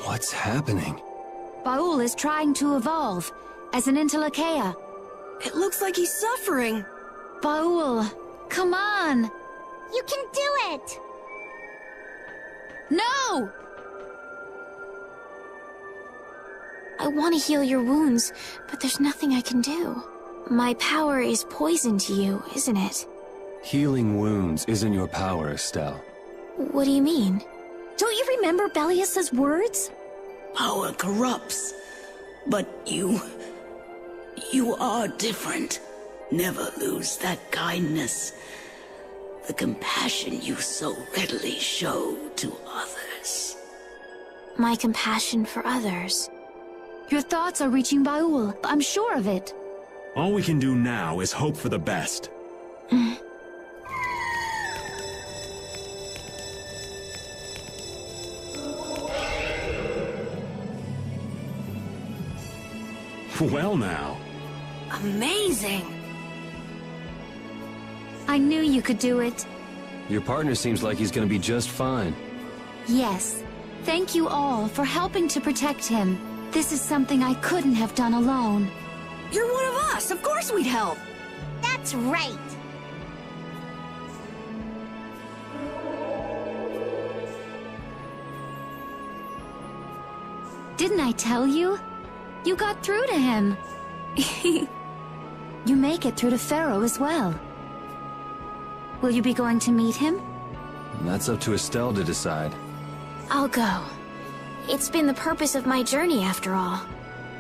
What's happening? Baul is trying to evolve as an Interlakeia. It looks like he's suffering. Baul, come on! You can do it! No! I want to heal your wounds, but there's nothing I can do. My power is poison to you, isn't it? Healing wounds isn't your power, Estelle. What do you mean? Don't you remember Bellius's words? Power corrupts, but you are different. Never lose that kindness, the compassion you so readily show to others. My compassion for others. Your thoughts are reaching Baul. I'm sure of it. All we can do now is hope for the best. Well now. Amazing! I knew you could do it. Your partner seems like he's gonna be just fine. Yes. Thank you all for helping to protect him. This is something I couldn't have done alone. You're one of us! Of course we'd help! That's right! Didn't I tell you? You got through to him. You make it through to Pharaoh as well. Will you be going to meet him? That's up to Estelle to decide. I'll go. It's been the purpose of my journey, after all.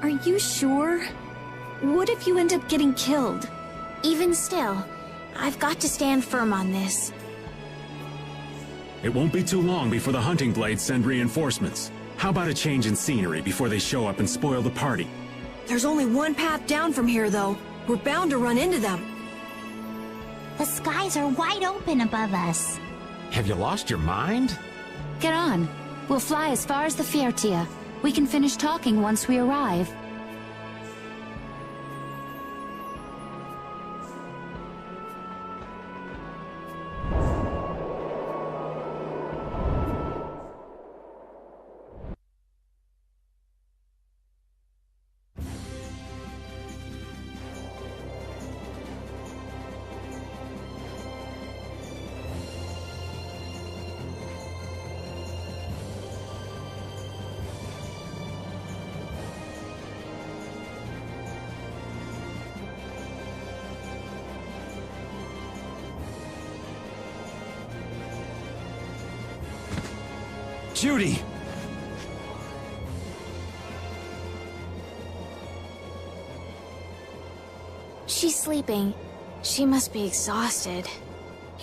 Are you sure? What if you end up getting killed? Even still, I've got to stand firm on this. It won't be too long before the hunting blades send reinforcements. How about a change in scenery before they show up and spoil the party? There's only one path down from here, though. We're bound to run into them. The skies are wide open above us. Have you lost your mind? Get on. We'll fly as far as the Fiertia. We can finish talking once we arrive. Judy! She's sleeping. She must be exhausted.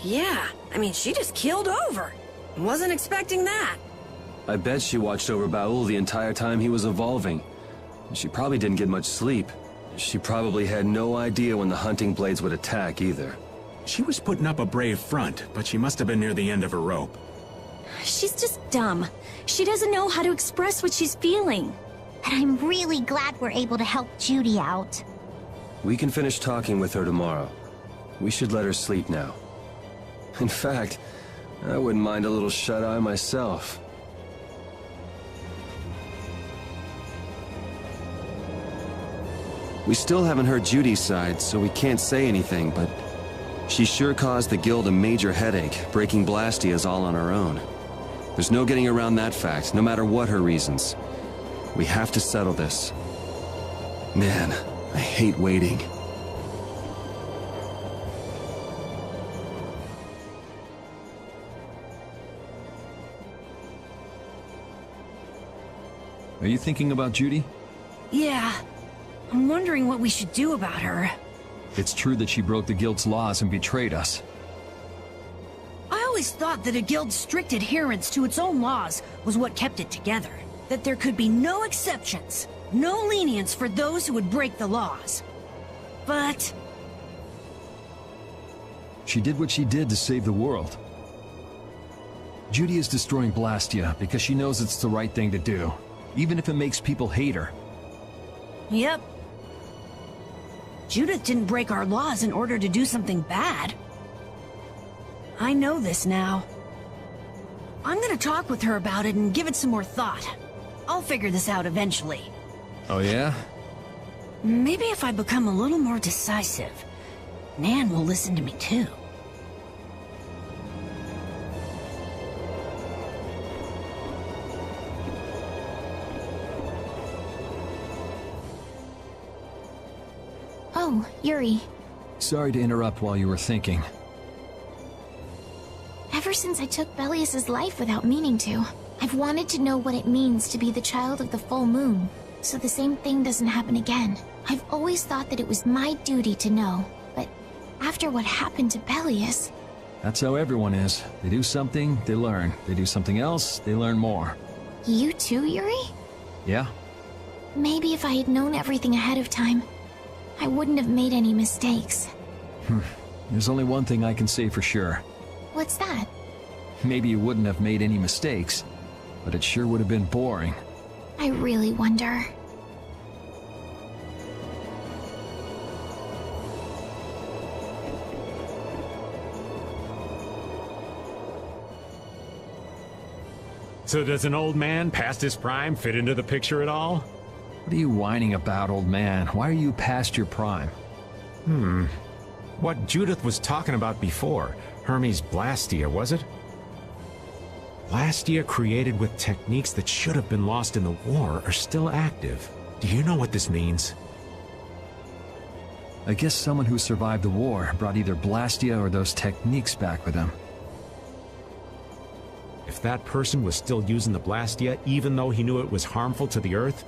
Yeah, I mean, she just keeled over. Wasn't expecting that. I bet she watched over Baul the entire time he was evolving. She probably didn't get much sleep. She probably had no idea when the hunting blades would attack either. She was putting up a brave front, but she must have been near the end of her rope. She's just dumb. She doesn't know how to express what she's feeling. And I'm really glad we're able to help Judy out. We can finish talking with her tomorrow. We should let her sleep now. In fact, I wouldn't mind a little shut-eye myself. We still haven't heard Judy's side, so we can't say anything, but she sure caused the guild a major headache, breaking Blastias all on her own. There's no getting around that fact, no matter what her reasons. We have to settle this. Man, I hate waiting. Are you thinking about Judy? Yeah. I'm wondering what we should do about her. It's true that she broke the guild's laws and betrayed us. I always thought that a guild's strict adherence to its own laws was what kept it together. That there could be no exceptions, no lenience for those who would break the laws. But She did what she did to save the world. Judy is destroying Blastia because she knows it's the right thing to do, even if it makes people hate her. Yep. Judith didn't break our laws in order to do something bad. I know this now. I'm gonna talk with her about it and give it some more thought. I'll figure this out eventually. Oh yeah? Maybe if I become a little more decisive, Nan will listen to me too. Oh, Yuri. Sorry to interrupt while you were thinking. Ever since I took Belius's life without meaning to, I've wanted to know what it means to be the child of the full moon, so the same thing doesn't happen again. I've always thought that it was my duty to know, but after what happened to Belius... That's how everyone is. They do something, they learn. They do something else, they learn more. You too, Yuri? Yeah? Maybe if I had known everything ahead of time, I wouldn't have made any mistakes. There's only one thing I can say for sure. What's that? Maybe you wouldn't have made any mistakes, but it sure would have been boring. I really wonder. So does an old man past his prime fit into the picture at all? What are you whining about, old man? Why are you past your prime? What Judith was talking about before. Hermes Blastia, was it? Blastia created with techniques that should have been lost in the war are still active. Do you know what this means? I guess someone who survived the war brought either Blastia or those techniques back with them. If that person was still using the Blastia even though he knew it was harmful to the Earth,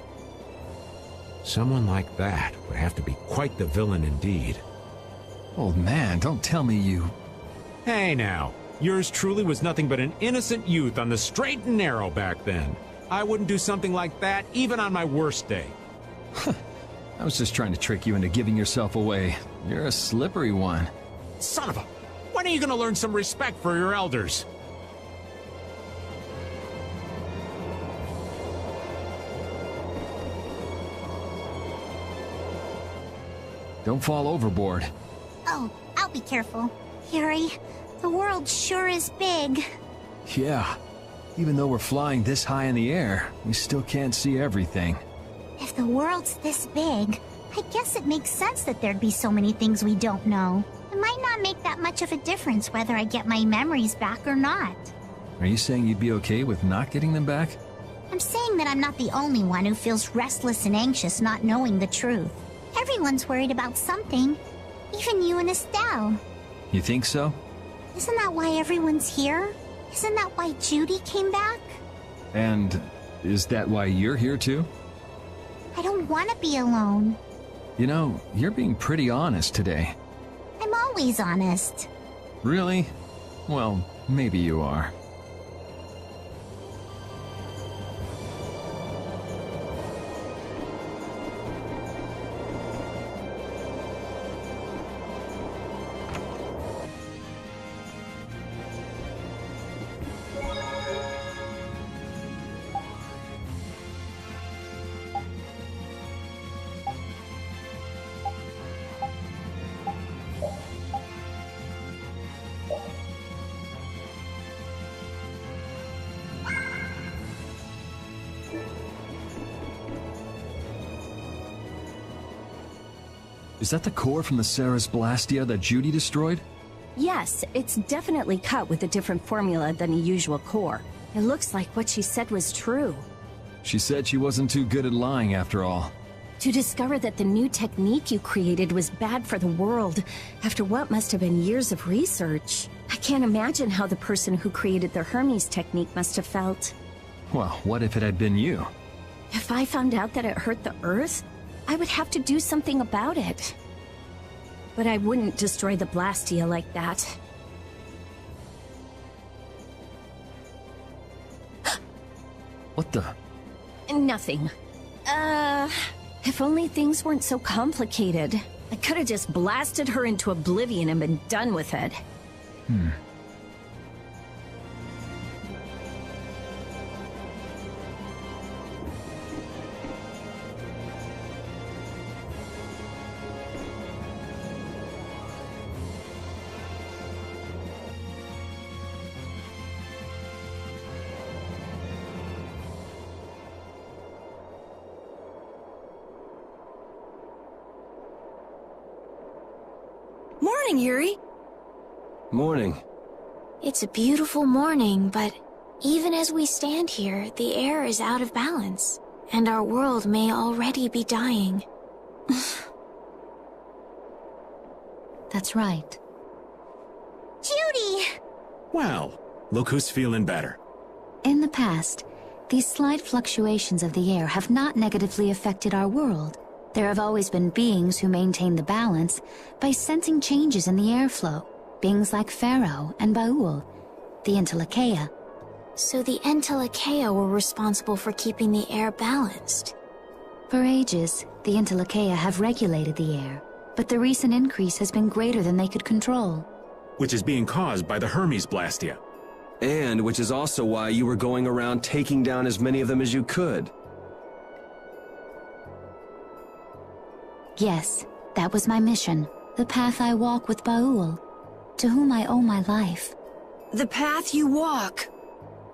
someone like that would have to be quite the villain indeed. Old man, don't tell me you... Hey now, yours truly was nothing but an innocent youth on the straight and narrow back then. I wouldn't do something like that even on my worst day. I was just trying to trick you into giving yourself away. You're a slippery one. Son of a... When are you gonna learn some respect for your elders? Don't fall overboard. Oh, I'll be careful. Yuri, the world sure is big. Yeah. Even though we're flying this high in the air, we still can't see everything. If the world's this big, I guess it makes sense that there'd be so many things we don't know. It might not make that much of a difference whether I get my memories back or not. Are you saying you'd be okay with not getting them back? I'm saying that I'm not the only one who feels restless and anxious not knowing the truth. Everyone's worried about something. Even you and Estelle. You think so? Isn't that why everyone's here? Isn't that why Judy came back? And is that why you're here too? I don't want to be alone. You know, you're being pretty honest today. I'm always honest. Really? Well, maybe you are. Is that the core from the Ceres Blastia that Judy destroyed? Yes, it's definitely cut with a different formula than a usual core. It looks like what she said was true. She said she wasn't too good at lying after all. To discover that the new technique you created was bad for the world, after what must have been years of research. I can't imagine how the person who created the Hermes technique must have felt. Well, what if it had been you? If I found out that it hurt the Earth, I would have to do something about it. But I wouldn't destroy the Blastia like that. What the? Nothing. If only things weren't so complicated. I could have just blasted her into oblivion and been done with it. morning, Yuri. Morning. It's a beautiful morning, but even as we stand here, the air is out of balance, and our world may already be dying. That's right. Judy! Well, look who's feeling better. In the past, these slight fluctuations of the air have not negatively affected our world. There have always been beings who maintain the balance by sensing changes in the airflow. Beings like Pharaoh and Baul, the Entelekea. So the Entelekea were responsible for keeping the air balanced. For ages, the Entelekea have regulated the air, but the recent increase has been greater than they could control. Which is being caused by the Hermes Blastia. And which is also why you were going around taking down as many of them as you could. Yes, that was my mission. The path I walk with Baul, to whom I owe my life. The path you walk.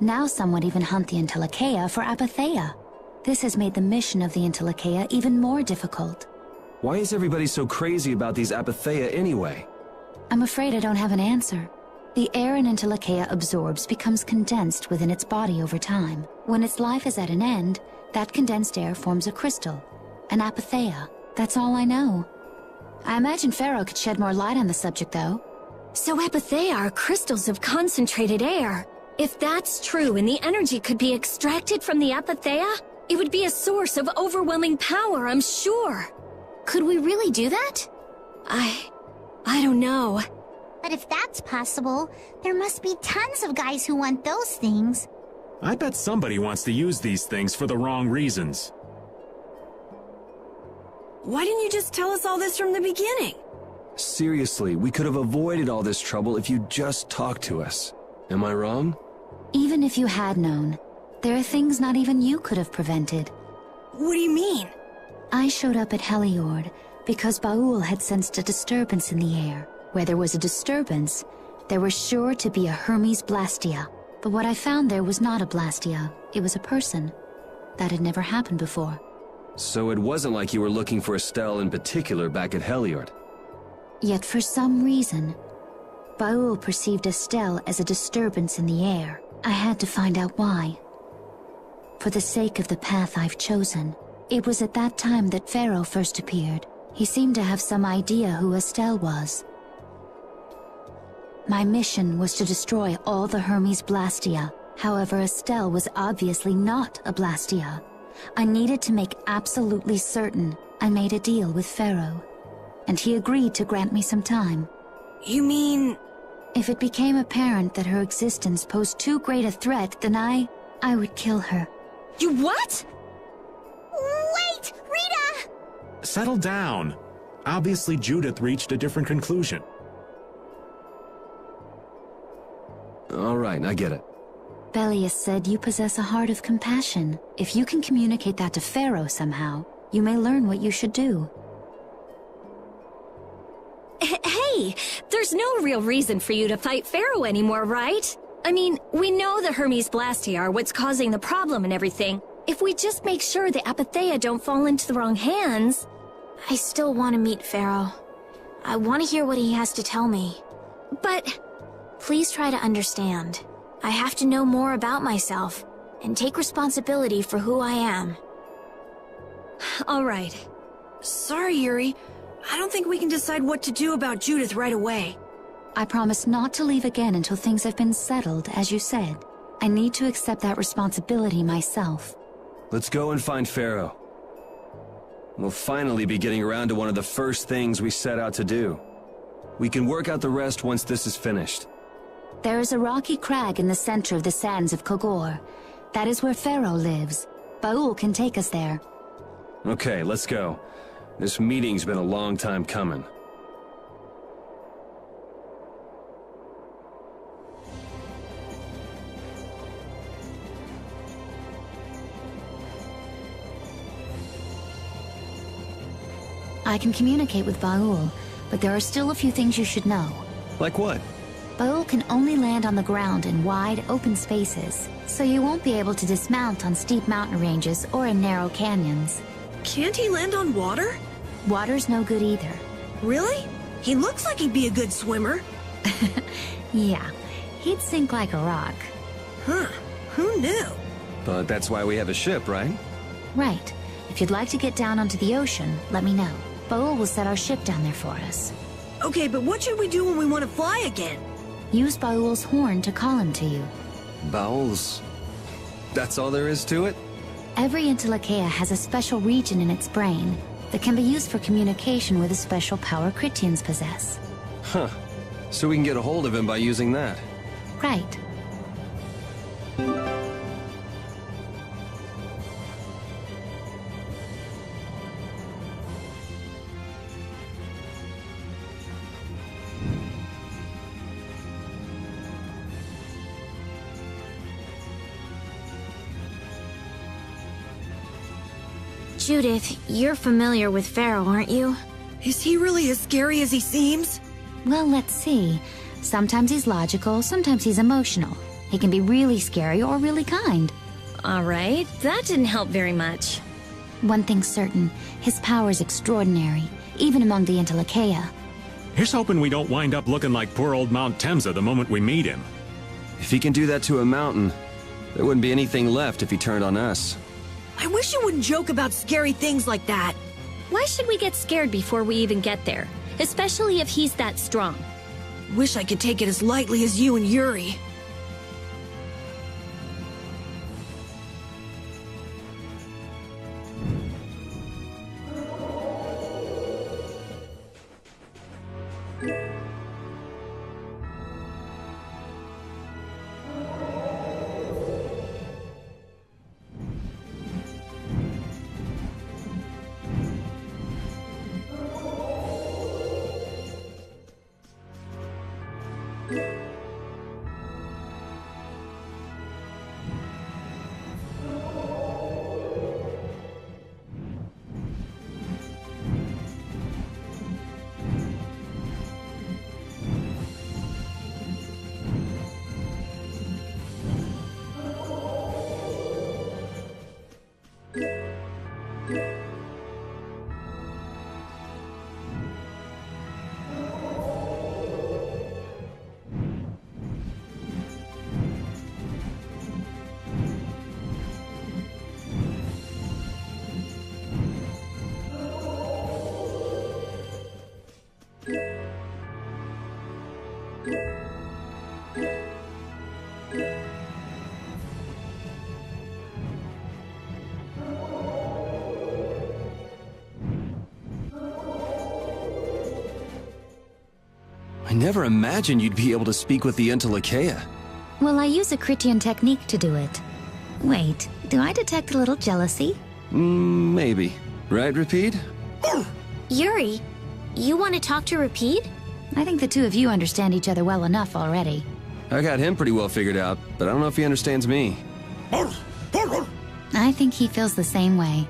Now some would even hunt the Entelekea for Apatheia. This has made the mission of the Entelekea even more difficult. Why is everybody so crazy about these Apatheia anyway? I'm afraid I don't have an answer. The air an Entelekea absorbs becomes condensed within its body over time. When its life is at an end, that condensed air forms a crystal, an Apatheia. That's all I know. I imagine Pharaoh could shed more light on the subject, though. So Apatheia are crystals of concentrated air. If that's true and the energy could be extracted from the Apatheia, it would be a source of overwhelming power, I'm sure. Could we really do that? I don't know. But if that's possible, there must be tons of guys who want those things. I bet somebody wants to use these things for the wrong reasons. Why didn't you just tell us all this from the beginning? Seriously, we could have avoided all this trouble if you just talked to us. Am I wrong? Even if you had known, there are things not even you could have prevented. What do you mean? I showed up at Wailord because Baul had sensed a disturbance in the air. Where there was a disturbance, there was sure to be a Hermes Blastia. But what I found there was not a Blastia, it was a person. That had never happened before. So it wasn't like you were looking for Estelle in particular back at Wailord. Yet for some reason, Baul perceived Estelle as a disturbance in the air. I had to find out why. For the sake of the path I've chosen, it was at that time that Pharaoh first appeared. He seemed to have some idea who Estelle was. My mission was to destroy all the Hermes Blastia. However, Estelle was obviously not a Blastia. I needed to make absolutely certain. I made a deal with Pharaoh, and he agreed to grant me some time. You mean... If it became apparent that her existence posed too great a threat, then I would kill her. You what? Wait! Rita! Settle down. Obviously, Judith reached a different conclusion. All right, I get it. Belius said you possess a heart of compassion. If you can communicate that to Pharaoh somehow, you may learn what you should do. Hey, there's no real reason for you to fight Pharaoh anymore, right? I mean, we know the Hermes Blastia are what's causing the problem and everything. If we just make sure the Apatheia don't fall into the wrong hands... I still want to meet Pharaoh. I want to hear what he has to tell me. But... Please try to understand. I have to know more about myself, and take responsibility for who I am. All right. Sorry, Yuri. I don't think we can decide what to do about Judith right away. I promise not to leave again until things have been settled, as you said. I need to accept that responsibility myself. Let's go and find Pharaoh. We'll finally be getting around to one of the first things we set out to do. We can work out the rest once this is finished. There is a rocky crag in the center of the sands of Kogor. That is where Pharaoh lives. Baul can take us there. Okay, let's go. This meeting's been a long time coming. I can communicate with Baul, but there are still a few things you should know. Like what? Baul can only land on the ground in wide, open spaces, so you won't be able to dismount on steep mountain ranges or in narrow canyons. Can't he land on water? Water's no good either. Really? He looks like he'd be a good swimmer. Yeah, he'd sink like a rock. Huh, who knew? But that's why we have a ship, right? Right. If you'd like to get down onto the ocean, let me know. Baul will set our ship down there for us. Okay, but what should we do when we want to fly again? Use Baul's horn to call him to you. Bowels. That's all there is to it? Every Intellicaea has a special region in its brain that can be used for communication with a special power Critians possess. Huh. So we can get a hold of him by using that. Right. Judith, you're familiar with Pharaoh, aren't you? Is he really as scary as he seems? Well, let's see. Sometimes he's logical, sometimes he's emotional. He can be really scary or really kind. Alright, that didn't help very much. One thing's certain, his power is extraordinary, even among the Intellicaea. Here's hoping we don't wind up looking like poor old Mount Temsa the moment we meet him. If he can do that to a mountain, there wouldn't be anything left if he turned on us. I wish you wouldn't joke about scary things like that. Why should we get scared before we even get there? Especially if he's that strong. Wish I could take it as lightly as you and Yuri. I never imagined you'd be able to speak with the Intellicaea. Well, I use a Critian technique to do it. Wait, do I detect a little jealousy? Maybe. Right, Repeat? Yuri, you want to talk to Repeat? I think the two of you understand each other well enough already. I got him pretty well figured out, but I don't know if he understands me. I think he feels the same way.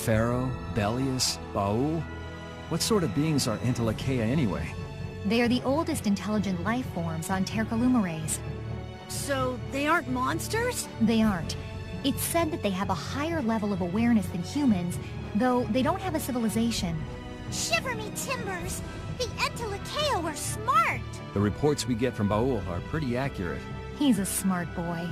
Pharaoh, Belias, Baul? What sort of beings are Entelecheia anyway? They are the oldest intelligent life forms on Tercalumares. So, they aren't monsters? They aren't. It's said that they have a higher level of awareness than humans, though they don't have a civilization. Shiver me timbers! The Entelecheia were smart! The reports we get from Baul are pretty accurate. He's a smart boy.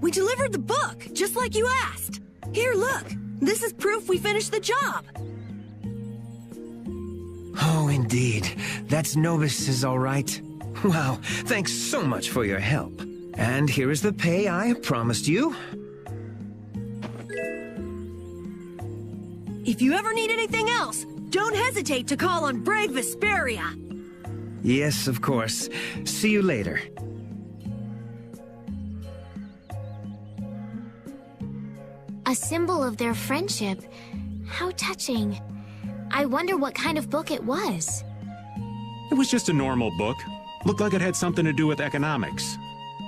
We delivered the book, just like you asked. Here, look. This is proof we finished the job. Oh, indeed. That's Novus, all right. Wow, thanks so much for your help. And here is the pay I promised you. If you ever need anything else, don't hesitate to call on brave Vesperia. Yes, of course. See you later. A symbol of their friendship. How touching. I wonder what kind of book it was. It was just a normal book. Looked like it had something to do with economics.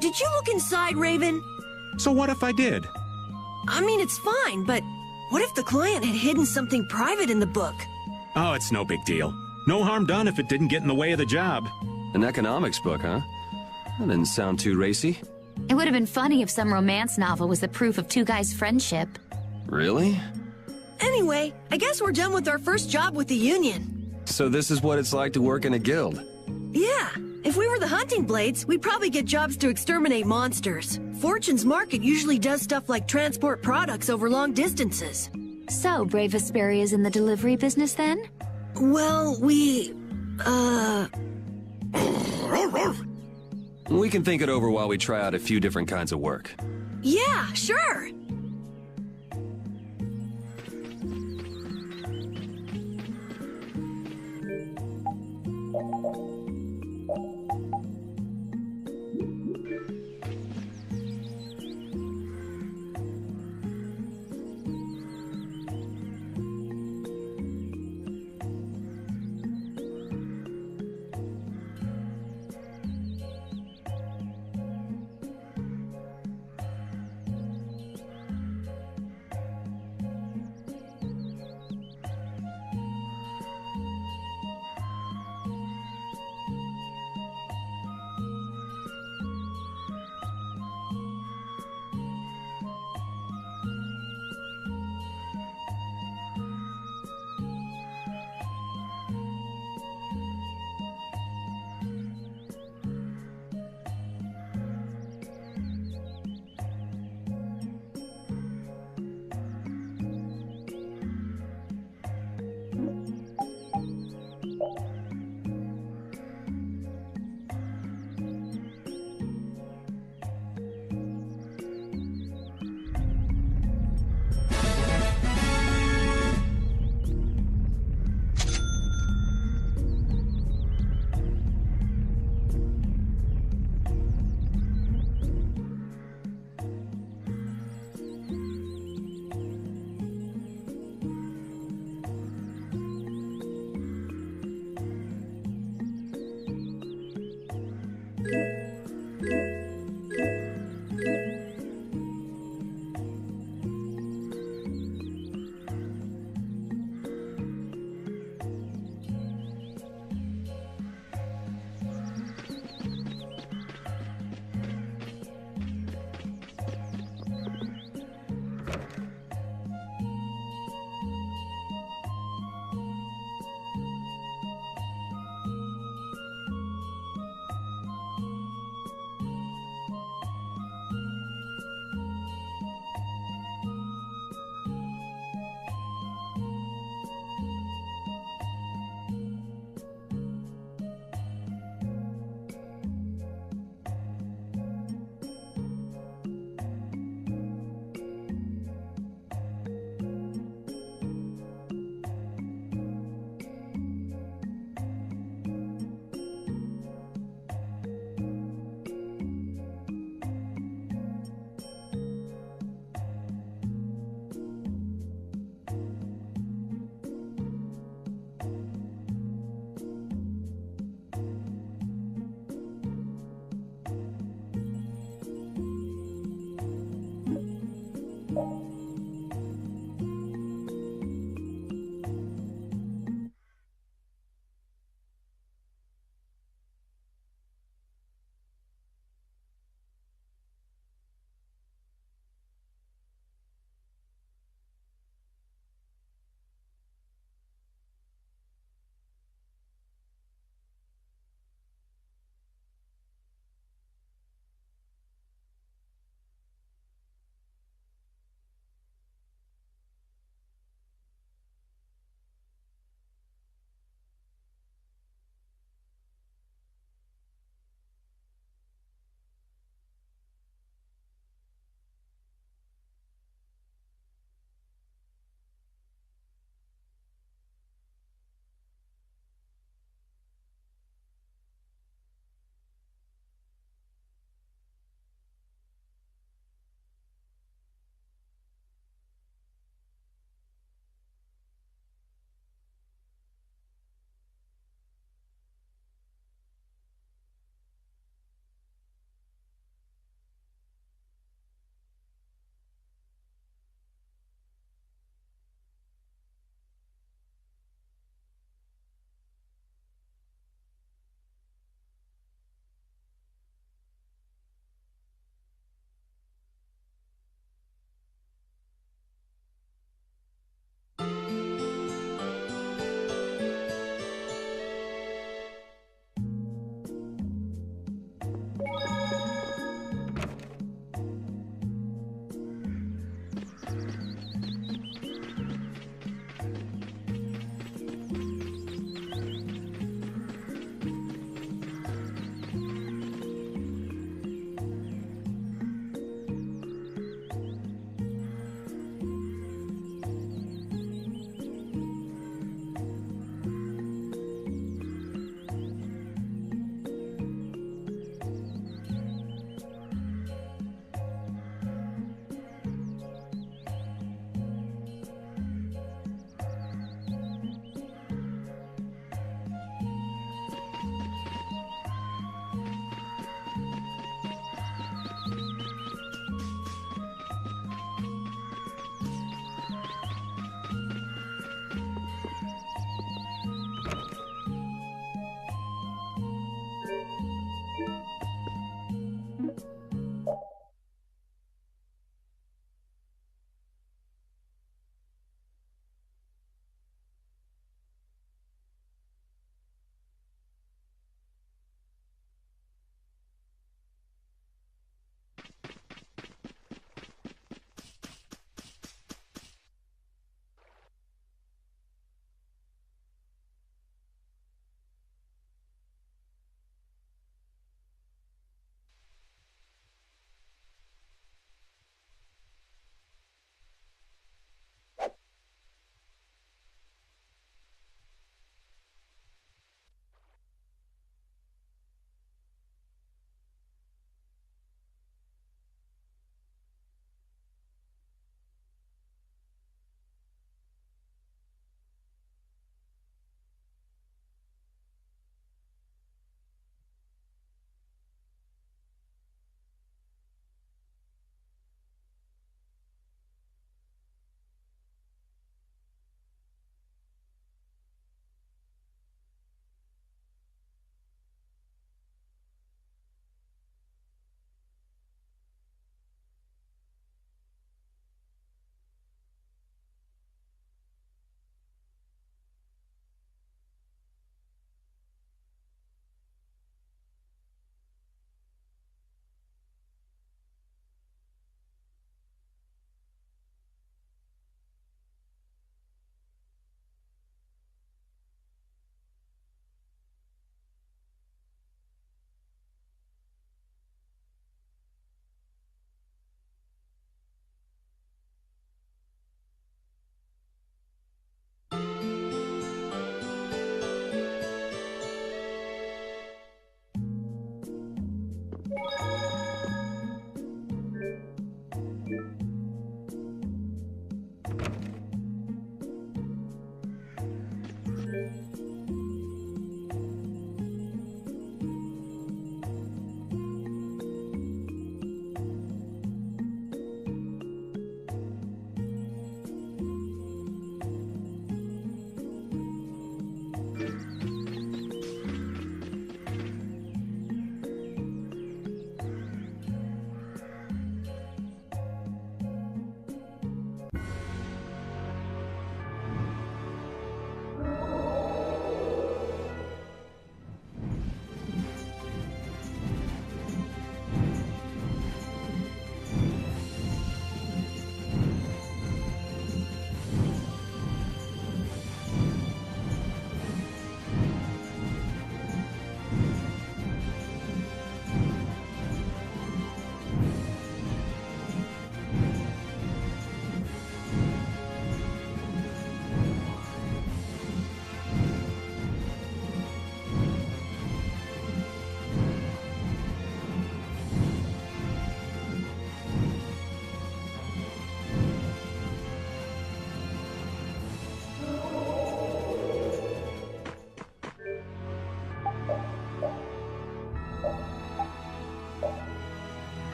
Did you look inside, Raven? So what if I did? I mean, it's fine, but what if the client had hidden something private in the book? Oh, it's no big deal. No harm done if it didn't get in the way of the job. An economics book, huh? That didn't sound too racy. It would have been funny if some romance novel was the proof of two guys' friendship. Really? Anyway, I guess we're done with our first job with the Union. So this is what it's like to work in a guild. Yeah, if we were the Hunting Blades, we'd probably get jobs to exterminate monsters. Fortune's Market usually does stuff like transport products over long distances. So, Brave Vesperia's in the delivery business then? Well, we We can think it over while we try out a few different kinds of work. yeah, sure.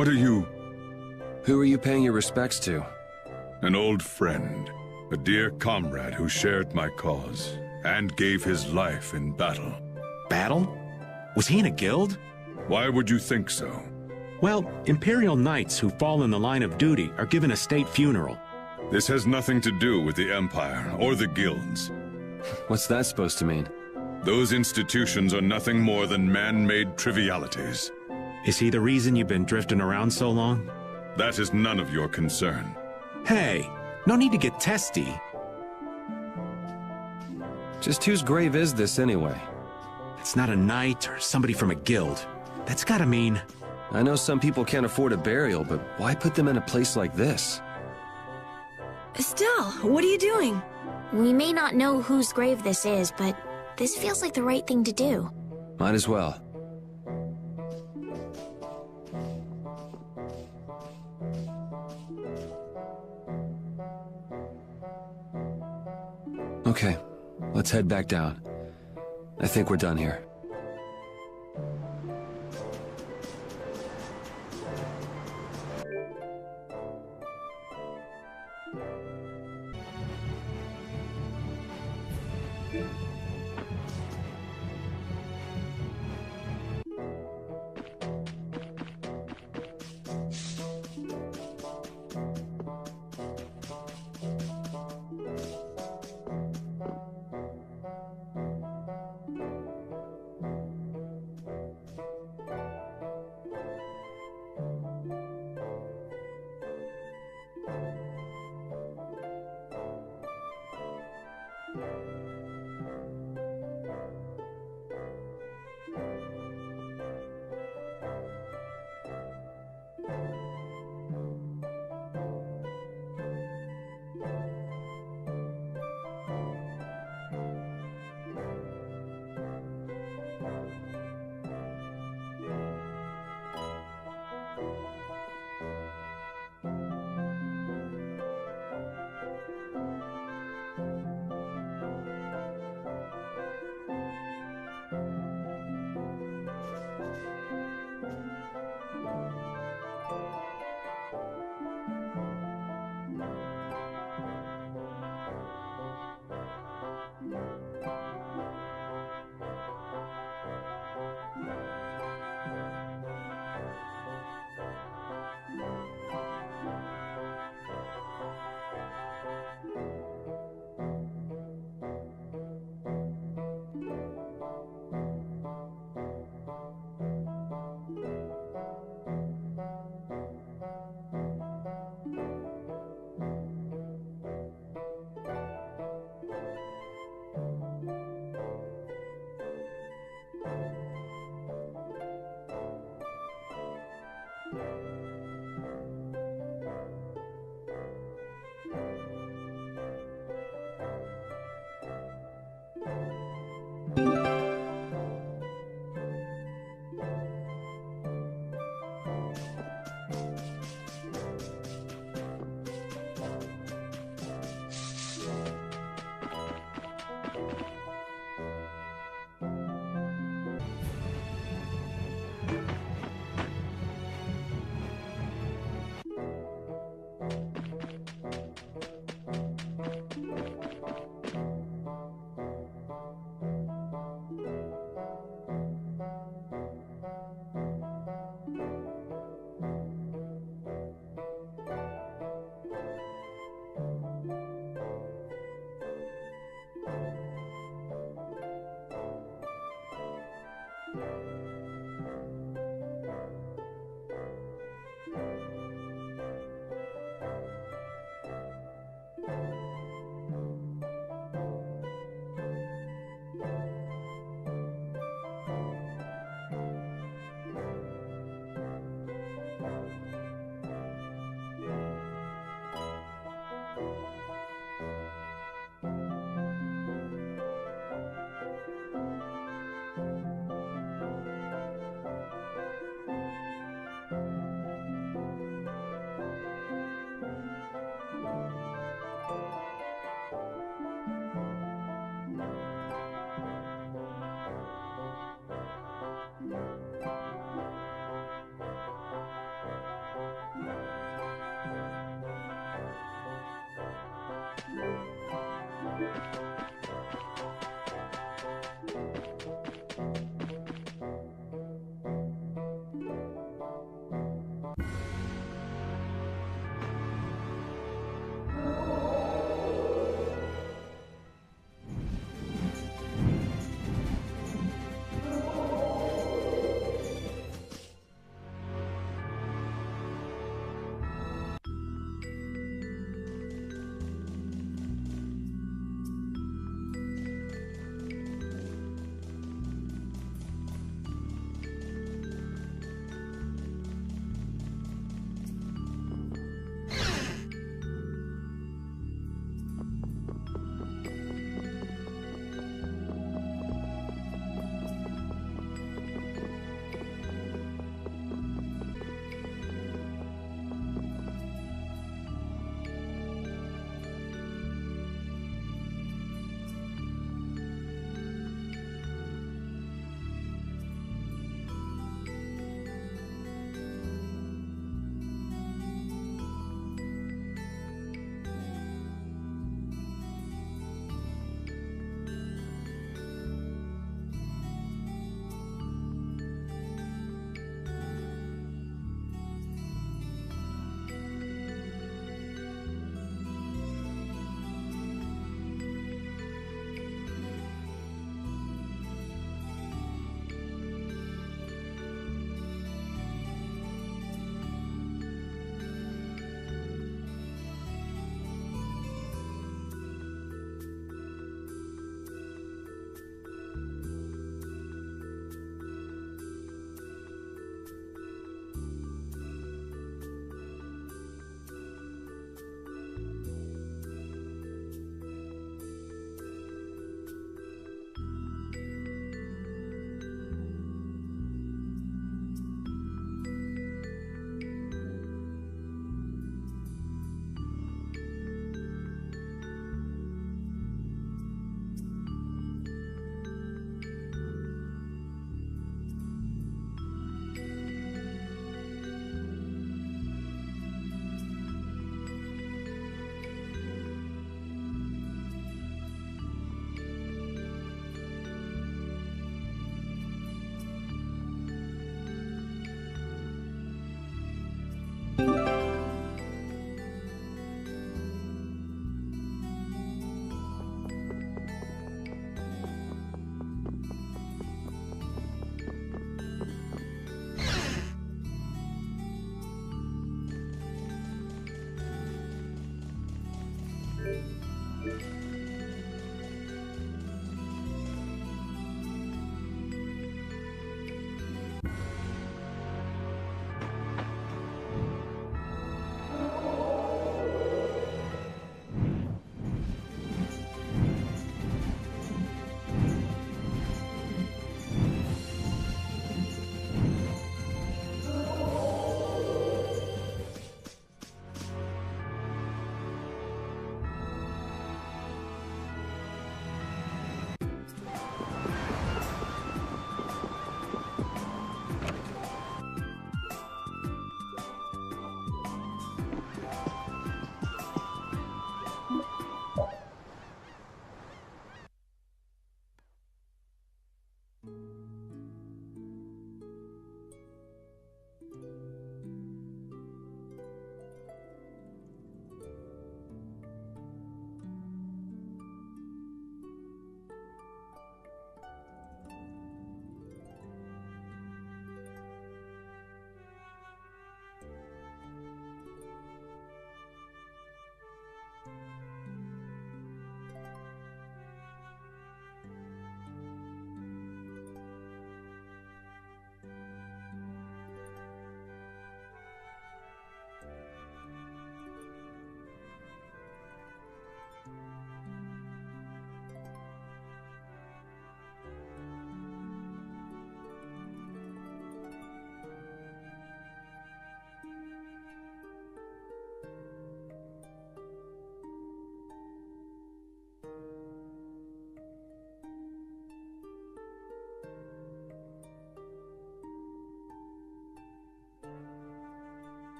What are you? Who are you paying your respects to? An old friend. A dear comrade who shared my cause and gave his life in battle. Battle? Was he in a guild? Why would you think so? Well, Imperial Knights who fall in the line of duty are given a state funeral. This has nothing to do with the Empire or the guilds. What's that supposed to mean? Those institutions are nothing more than man-made trivialities. Is he the reason you've been drifting around so long? That is none of your concern. Hey, no need to get testy. Just whose grave is this anyway? It's not a knight or somebody from a guild. That's gotta mean... I know some people can't afford a burial, but why put them in a place like this? Estelle, what are you doing? We may not know whose grave this is, but this feels like the right thing to do. Might as well. Okay, let's head back down. I think we're done here.